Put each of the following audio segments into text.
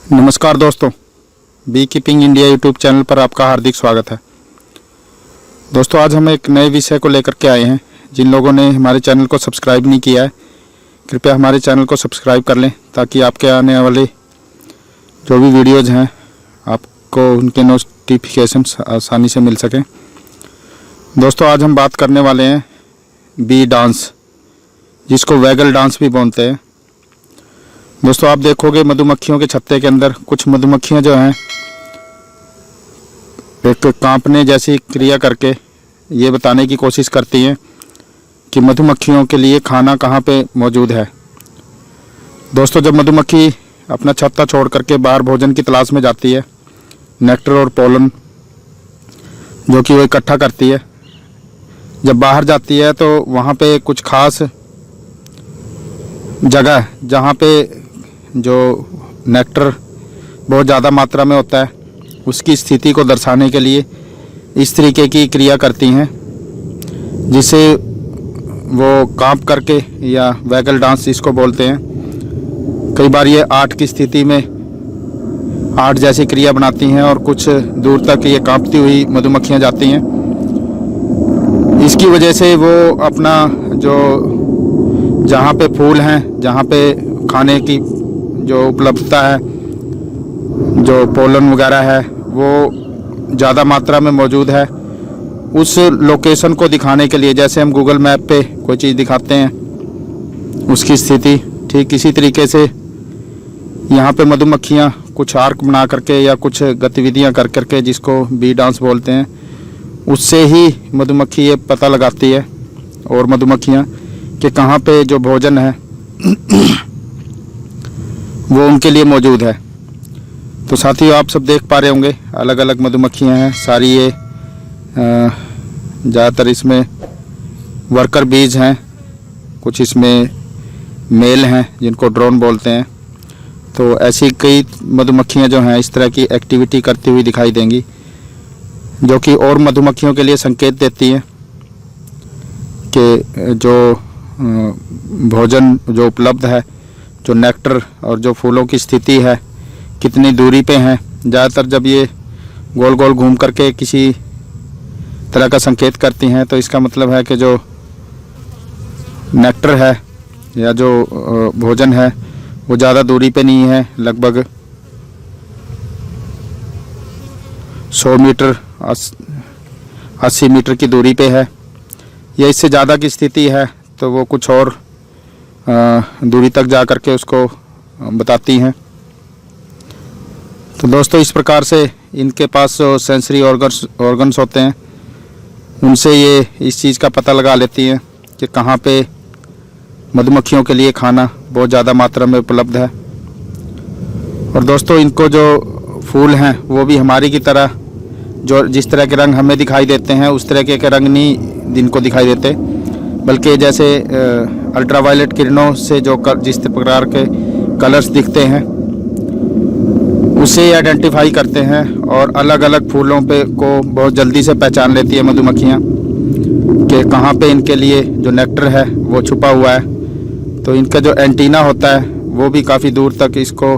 नमस्कार दोस्तों, bee keeping India YouTube channel पर आपका हार्दिक स्वागत है। दोस्तों, आज हम एक नए विषय को लेकर के आए हैं। जिन लोगों ने हमारे चैनल को सब्सक्राइब नहीं किया है, कृपया हमारे चैनल को सब्सक्राइब कर लें ताकि आपके आने वाले जो भी वीडियोज़ हैं आपको उनके नोटिफिकेशन आसानी से मिल सकें। दोस्तों, आज हम बात करने वाले हैं बी डांस, जिसको वैगल डांस भी बोलते हैं। दोस्तों, आप देखोगे मधुमक्खियों के छत्ते के अंदर कुछ मधुमक्खियां जो हैं एक कांपने जैसी क्रिया करके ये बताने की कोशिश करती हैं कि मधुमक्खियों के लिए खाना कहाँ पे मौजूद है। दोस्तों, जब मधुमक्खी अपना छत्ता छोड़ करके बाहर भोजन की तलाश में जाती है, नेक्टर और पोलन जो कि वो इकट्ठा करती है, जब बाहर जाती है तो वहाँ पे कुछ खास जगह है जहाँ पे जो नेक्टर बहुत ज़्यादा मात्रा में होता है, उसकी स्थिति को दर्शाने के लिए इस तरीके की क्रिया करती हैं, जिसे वो कांप करके या वैगल डांस जिसको बोलते हैं। कई बार ये आर्ट की स्थिति में आर्ट जैसी क्रिया बनाती हैं और कुछ दूर तक ये कांपती हुई मधुमक्खियाँ जाती हैं। इसकी वजह से वो अपना जो जहाँ पे फूल हैं, जहाँ पे खाने की जो उपलब्धता है, जो पोलन वगैरह है, वो ज़्यादा मात्रा में मौजूद है, उस लोकेशन को दिखाने के लिए, जैसे हम गूगल मैप पे कोई चीज़ दिखाते हैं उसकी स्थिति, ठीक इसी तरीके से यहाँ पे मधुमक्खियाँ कुछ आर्क बना करके या कुछ गतिविधियाँ कर करके, जिसको बी डांस बोलते हैं, उससे ही मधुमक्खी ये पता लगाती है और मधुमक्खियाँ कि कहाँ पे जो भोजन है वो उनके लिए मौजूद है। तो साथियों, आप सब देख पा रहे होंगे अलग अलग मधुमक्खियाँ हैं सारी। ये ज़्यादातर इसमें वर्कर बीज हैं, कुछ इसमें मेल हैं जिनको ड्रोन बोलते हैं। तो ऐसी कई मधुमक्खियाँ जो हैं इस तरह की एक्टिविटी करती हुई दिखाई देंगी, जो कि और मधुमक्खियों के लिए संकेत देती हैं कि जो भोजन जो उपलब्ध है, जो नेक्टर और जो फूलों की स्थिति है, कितनी दूरी पे हैं। ज़्यादातर जब ये गोल गोल घूम करके किसी तरह का संकेत करती हैं तो इसका मतलब है कि जो नेक्टर है या जो भोजन है वो ज़्यादा दूरी पे नहीं है, लगभग 100 मीटर 80 मीटर की दूरी पे है, या इससे ज़्यादा की स्थिति है तो वो कुछ और दूरी तक जा कर के उसको बताती हैं। तो दोस्तों, इस प्रकार से इनके पास जो सेंसरी ऑर्गन्स होते हैं, उनसे ये इस चीज़ का पता लगा लेती हैं कि कहाँ पे मधुमक्खियों के लिए खाना बहुत ज़्यादा मात्रा में उपलब्ध है। और दोस्तों, इनको जो फूल हैं वो भी हमारी की तरह जो जिस तरह के रंग हमें दिखाई देते हैं उस तरह के रंग नहीं इनको दिखाई देते, बल्कि जैसे अल्ट्रावायलेट किरणों से जो जिस प्रकार के कलर्स दिखते हैं उसे आइडेंटिफाई करते हैं, और अलग अलग फूलों पे को बहुत जल्दी से पहचान लेती है मधुमक्खियाँ कि कहाँ पे इनके लिए जो नेक्टर है वो छुपा हुआ है। तो इनका जो एंटीना होता है वो भी काफ़ी दूर तक इसको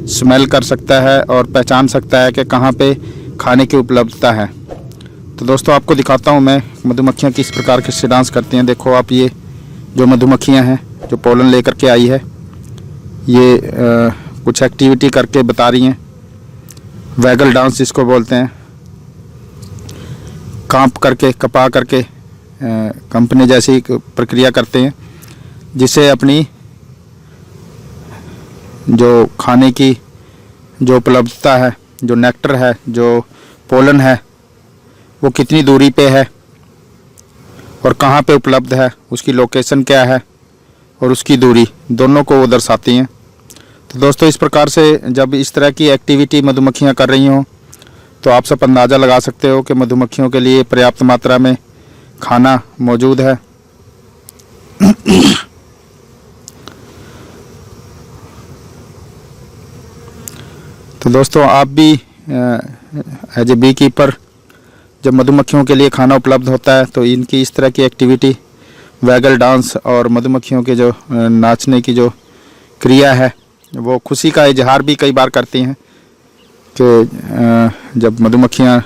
स्मेल कर सकता है और पहचान सकता है कि कहाँ पे खाने की उपलब्धता है। तो दोस्तों, आपको दिखाता हूँ मैं मधुमक्खियाँ किस प्रकार से डांस करती हैं। देखो आप, ये जो मधुमक्खियाँ हैं जो पोलन लेकर के आई है, ये कुछ एक्टिविटी करके बता रही हैं, वैगल डांस जिसको बोलते हैं। कांप करके, कपा करके कंपनी जैसी प्रक्रिया करते हैं, जिससे अपनी जो खाने की जो उपलब्धता है, जो नेक्टर है, जो पोलन है, वो कितनी दूरी पे है और कहाँ पे उपलब्ध है, उसकी लोकेशन क्या है और उसकी दूरी, दोनों को वो दर्शाती हैं। तो दोस्तों, इस प्रकार से जब इस तरह की एक्टिविटी मधुमक्खियाँ कर रही हों तो आप सब अंदाज़ा लगा सकते हो कि मधुमक्खियों के लिए पर्याप्त मात्रा में खाना मौजूद है। तो दोस्तों, आप भी एज ए बी कीपर जब मधुमक्खियों के लिए खाना उपलब्ध होता है तो इनकी इस तरह की एक्टिविटी, वैगल डांस और मधुमक्खियों के जो नाचने की जो क्रिया है, वो खुशी का इजहार भी कई बार करती हैं कि जब मधुमक्खियाँ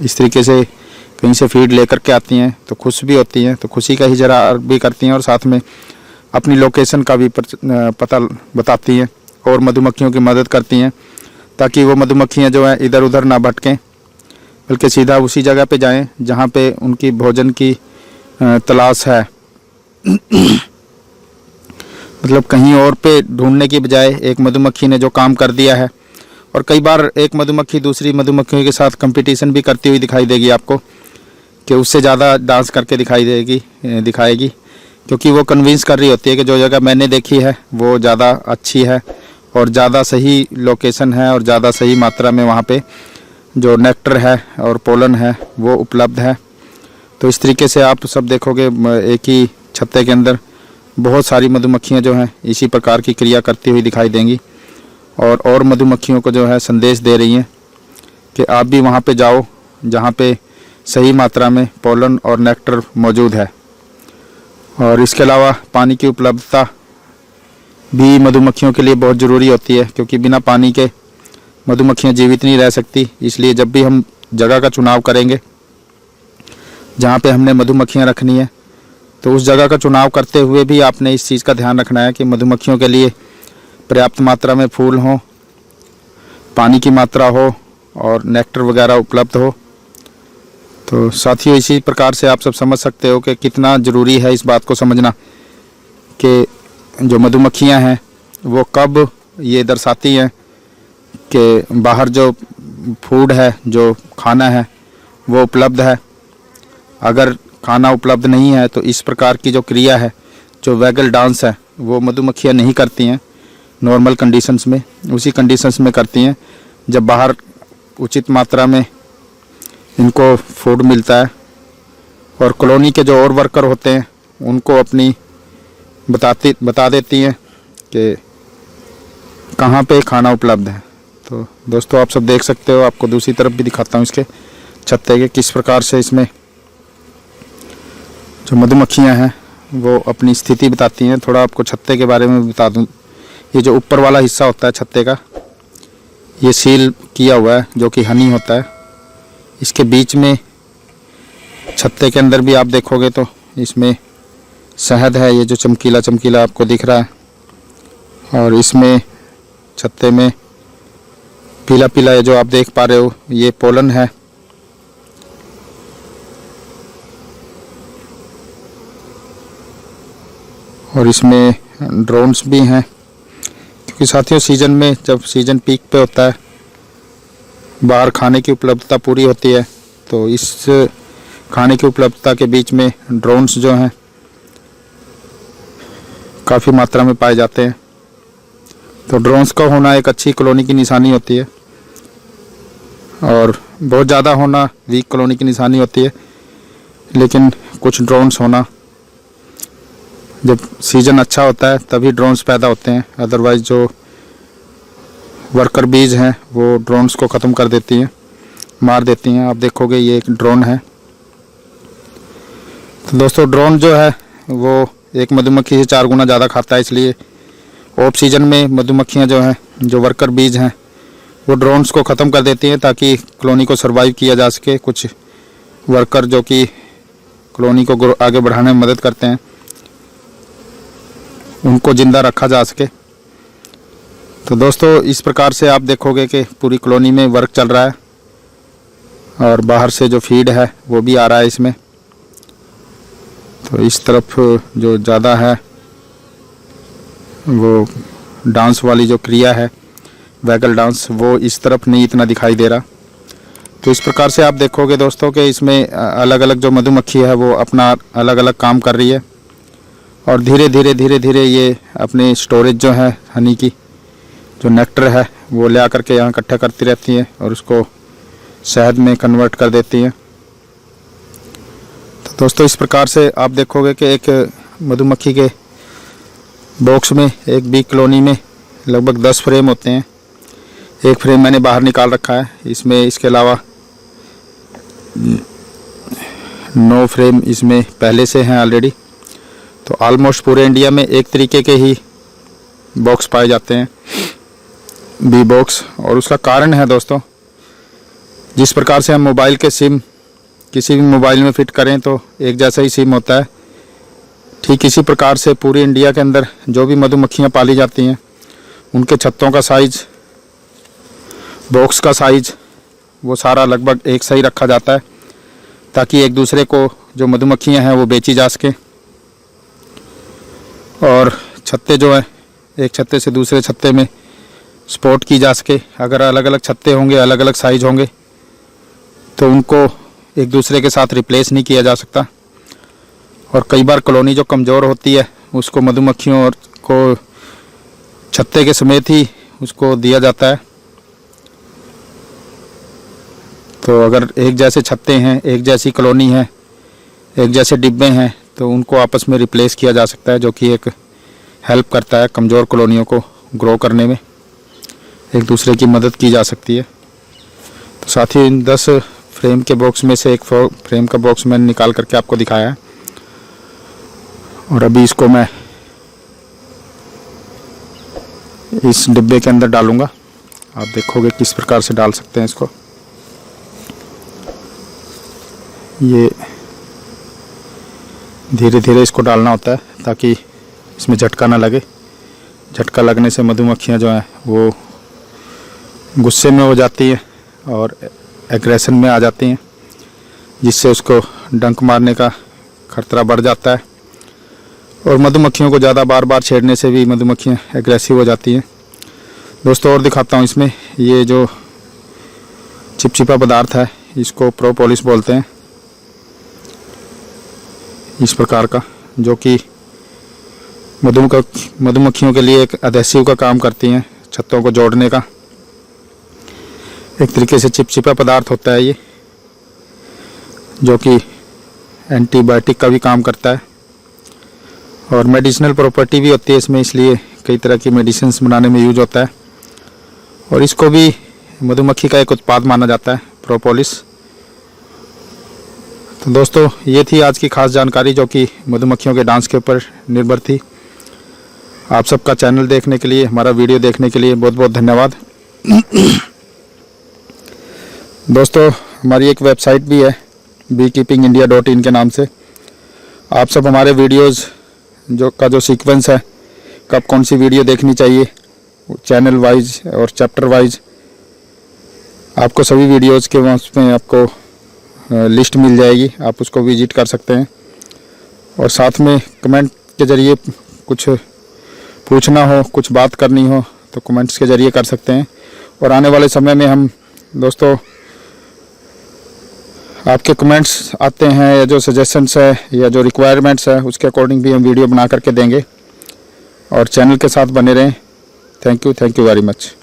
इस तरीके से कहीं से फीड लेकर के आती हैं तो खुश भी होती हैं, तो खुशी का इजहार भी करती हैं और साथ में अपनी लोकेशन का भी पता बताती हैं और मधुमक्खियों की मदद करती हैं ताकि वो मधुमक्खियाँ जो हैं इधर उधर ना भटकें, बल्कि सीधा उसी जगह पे जाएं जहाँ पे उनकी भोजन की तलाश है। मतलब कहीं और पे ढूंढने की बजाय एक मधुमक्खी ने जो काम कर दिया है। और कई बार एक मधुमक्खी दूसरी मधुमक्खियों के साथ कंपटीशन भी करती हुई दिखाई देगी आपको कि उससे ज़्यादा डांस करके दिखाएगी, क्योंकि वो कन्विंस कर रही होती है कि जो जगह मैंने देखी है वो ज़्यादा अच्छी है और ज़्यादा सही लोकेशन है और ज़्यादा सही मात्रा में वहाँ पे जो नेक्टर है और पोलन है वो उपलब्ध है। तो इस तरीके से आप सब देखोगे एक ही छत्ते के अंदर बहुत सारी मधुमक्खियाँ जो हैं इसी प्रकार की क्रिया करती हुई दिखाई देंगी और मधुमक्खियों को जो है संदेश दे रही हैं कि आप भी वहाँ पे जाओ जहाँ पे सही मात्रा में पोलन और नेक्टर मौजूद है। और इसके अलावा पानी की उपलब्धता भी मधुमक्खियों के लिए बहुत ज़रूरी होती है, क्योंकि बिना पानी के मधुमक्खियाँ जीवित नहीं रह सकती। इसलिए जब भी हम जगह का चुनाव करेंगे जहाँ पे हमने मधुमक्खियाँ रखनी है तो उस जगह का चुनाव करते हुए भी आपने इस चीज़ का ध्यान रखना है कि मधुमक्खियों के लिए पर्याप्त मात्रा में फूल हो, पानी की मात्रा हो और नेक्टर वगैरह उपलब्ध हो। तो साथियों, इसी प्रकार से आप सब समझ सकते हो कि कितना ज़रूरी है इस बात को समझना कि जो मधुमक्खियां हैं वो कब ये दर्शाती हैं कि बाहर जो फूड है, जो खाना है वो उपलब्ध है। अगर खाना उपलब्ध नहीं है तो इस प्रकार की जो क्रिया है, जो वैगल डांस है, वो मधुमक्खियां नहीं करती हैं नॉर्मल कंडीशंस में। उसी कंडीशंस में करती हैं जब बाहर उचित मात्रा में इनको फूड मिलता है और कॉलोनी के जो और वर्कर होते हैं उनको अपनी बता देती हैं कि कहाँ पे खाना उपलब्ध है। तो दोस्तों, आप सब देख सकते हो, आपको दूसरी तरफ भी दिखाता हूँ इसके छत्ते के किस प्रकार से इसमें जो मधुमक्खियाँ हैं वो अपनी स्थिति बताती हैं। थोड़ा आपको छत्ते के बारे में बता दूँ, ये जो ऊपर वाला हिस्सा होता है छत्ते का, ये सील किया हुआ है जो कि हनी होता है। इसके बीच में छत्ते के अंदर भी आप देखोगे तो इसमें शहद है, ये जो चमकीला चमकीला आपको दिख रहा है। और इसमें छत्ते में पीला पीला ये जो आप देख पा रहे हो ये पोलन है। और इसमें ड्रोन्स भी हैं, क्योंकि साथियों सीज़न में जब सीज़न पीक पे होता है, बाहर खाने की उपलब्धता पूरी होती है, तो इस खाने की उपलब्धता के बीच में ड्रोन्स जो हैं काफ़ी मात्रा में पाए जाते हैं। तो ड्रोन्स का होना एक अच्छी कॉलोनी की निशानी होती है और बहुत ज़्यादा होना वीक कॉलोनी की निशानी होती है। लेकिन कुछ ड्रोन्स होना, जब सीज़न अच्छा होता है तभी ड्रोन्स पैदा होते हैं, अदरवाइज़ जो वर्कर बीज हैं वो ड्रोन्स को ख़त्म कर देती हैं, मार देती हैं। आप देखोगे ये एक ड्रोन है। तो दोस्तों, ड्रोन जो है वो एक मधुमक्खी से 4 गुना ज़्यादा खाता है, इसलिए ऑफ सीजन में मधुमक्खियाँ जो हैं, जो वर्कर बीज हैं, वो ड्रोन्स को ख़त्म कर देती हैं ताकि कॉलोनी को सरवाइव किया जा सके। कुछ वर्कर जो कि कॉलोनी को आगे बढ़ाने में मदद करते हैं, उनको ज़िंदा रखा जा सके। तो दोस्तों, इस प्रकार से आप देखोगे कि पूरी कॉलोनी में वर्क चल रहा है और बाहर से जो फीड है वो भी आ रहा है इसमें। तो इस तरफ जो ज़्यादा है वो डांस वाली जो क्रिया है, वैगल डांस, वो इस तरफ नहीं इतना दिखाई दे रहा। तो इस प्रकार से आप देखोगे दोस्तों कि इसमें अलग अलग जो मधुमक्खी है वो अपना अलग अलग काम कर रही है और धीरे धीरे ये अपनी स्टोरेज जो है हनी की, जो नेक्टर है, वो ले आकर के यहाँ इकट्ठा करती रहती हैं और उसको शहद में कन्वर्ट कर देती हैं। तो दोस्तों, इस प्रकार से आप देखोगे कि एक मधुमक्खी के बॉक्स में, एक बी कॉलोनी में लगभग 10 फ्रेम होते हैं। एक फ्रेम मैंने बाहर निकाल रखा है, इसमें इसके अलावा 9 फ्रेम इसमें पहले से हैं ऑलरेडी। तो ऑलमोस्ट पूरे इंडिया में एक तरीके के ही बॉक्स पाए जाते हैं, बी बॉक्स। और उसका कारण है दोस्तों, जिस प्रकार से हम मोबाइल के सिम किसी भी मोबाइल में फ़िट करें तो एक जैसा ही सिम होता है, ठीक इसी प्रकार से पूरी इंडिया के अंदर जो भी मधुमक्खियाँ पाली जाती हैं उनके छत्तों का साइज़, बॉक्स का साइज़, वो सारा लगभग एक सही रखा जाता है ताकि एक दूसरे को जो मधुमक्खियाँ हैं वो बेची जा सके। और छत्ते जो है एक छत्ते से दूसरे छत्ते में स्पोर्ट की जा सके। अगर अलग अलग छत्ते होंगे, अलग अलग साइज होंगे तो उनको एक दूसरे के साथ रिप्लेस नहीं किया जा सकता। और कई बार कॉलोनी जो कमज़ोर होती है उसको मधुमक्खियों को छत्ते के समेत ही उसको दिया जाता है। तो अगर एक जैसे छत्ते हैं, एक जैसी कॉलोनी है, एक जैसे डिब्बे हैं तो उनको आपस में रिप्लेस किया जा सकता है, जो कि एक हेल्प करता है कमज़ोर कॉलोनियों को ग्रो करने में, एक दूसरे की मदद की जा सकती है। तो साथ ही इन 10 फ्रेम के बॉक्स में से एक फ्रेम का बॉक्स मैंने निकाल करके आपको दिखाया है। और अभी इसको मैं इस डिब्बे के अंदर डालूंगा। आप देखोगे किस प्रकार से डाल सकते हैं इसको। ये धीरे धीरे इसको डालना होता है ताकि इसमें झटका ना लगे। झटका लगने से मधुमक्खियाँ जो हैं वो गुस्से में हो जाती हैं और एग्रेशन में आ जाती हैं, जिससे उसको डंक मारने का खतरा बढ़ जाता है। और मधुमक्खियों को ज़्यादा बार बार छेड़ने से भी मधुमक्खियाँ एग्रेसिव हो जाती हैं। दोस्तों और दिखाता हूँ, इसमें ये जो चिपचिपा पदार्थ है इसको प्रोपोलिस बोलते हैं, इस प्रकार का, जो कि मधुमक्खियों के लिए एक एडहेसिव का काम करती हैं, छत्तों को जोड़ने का। एक तरीके से चिपचिपा पदार्थ होता है ये, जो कि एंटीबायोटिक का भी काम करता है और मेडिसिनल प्रॉपर्टी भी होती है इसमें, इसलिए कई तरह की मेडिसिन बनाने में यूज होता है। और इसको भी मधुमक्खी का एक उत्पाद माना जाता है, प्रोपोलिस। तो दोस्तों ये थी आज की खास जानकारी जो कि मधुमक्खियों के डांस के ऊपर निर्भर थी। आप सबका चैनल देखने के लिए, हमारा वीडियो देखने के लिए बहुत बहुत धन्यवाद। दोस्तों हमारी एक वेबसाइट भी है beekeepingindia.in के नाम से। आप सब हमारे वीडियोस जो सीक्वेंस है, कब कौन सी वीडियो देखनी चाहिए, चैनल वाइज और चैप्टर वाइज आपको सभी वीडियोस के उसमें आपको लिस्ट मिल जाएगी, आप उसको विजिट कर सकते हैं। और साथ में कमेंट के ज़रिए कुछ पूछना हो, कुछ बात करनी हो तो कमेंट्स के ज़रिए कर सकते हैं। और आने वाले समय में हम दोस्तों आपके कमेंट्स आते हैं या जो सजेशंस है या जो रिक्वायरमेंट्स है उसके अकॉर्डिंग भी हम वीडियो बना करके देंगे। और चैनल के साथ बने रहें। Thank you very much.